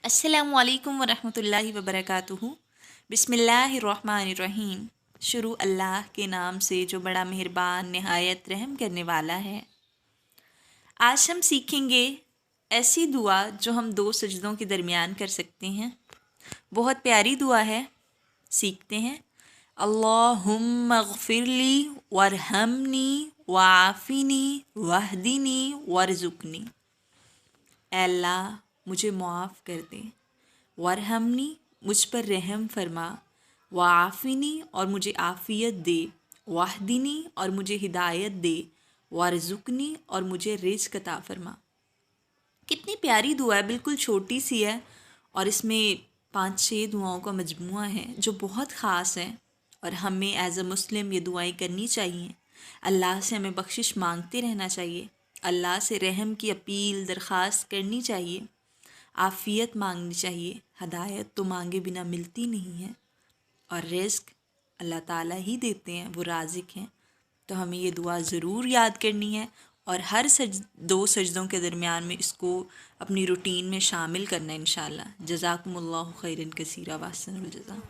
अस्सलामु अलैकुम वरहमतुल्लाहि वबरकातुहू। बिस्मिल्लाहिर्रहमानिर्रहीम। शुरू अल्लाह के नाम से जो बड़ा मेहरबान नहायत रहम करने वाला है। आज हम सीखेंगे ऐसी दुआ जो हम दो सजदों के दरमियान कर सकते हैं। बहुत प्यारी दुआ है, सीखते हैं। अल्लाहुम्मा ग़फ़िरली वरहमनी वाफ़िनी वहदिनी वरज़ुकनी। ऐ अल्लाह मुझे मुआफ़ कर दे, वरहमनी मुझ पर रहम फरमा, वाफ़िनी और मुझे आफ़ियत दे, वाहदिनी और मुझे हिदायत दे, वरज़ुकनी और मुझे रिज़्क़ अता फरमा। कितनी प्यारी दुआ है, बिल्कुल छोटी सी है और इसमें 5-6 दुआओं का मजमूआ है जो बहुत ख़ास है और हमें एज़ अ मुस्लिम ये दुआएं करनी चाहिए। अल्लाह से हमें बख्शिश मांगते रहना चाहिए, अल्लाह से रहम की अपील दरख्वास्त करनी चाहिए, आफ़ियत मांगनी चाहिए। हदायत तो मांगे बिना मिलती नहीं है और रिज़्क़ अल्लाह ताला ही देते हैं, वो राज़िक़ हैं। तो हमें ये दुआ ज़रूर याद करनी है और हर दो सजदों के दरमियान में इसको अपनी रूटीन में शामिल करना है इंशाअल्लाह। जज़ाकुमुल्लाहु खैरन कसीरा व अहसनुल जज़ा।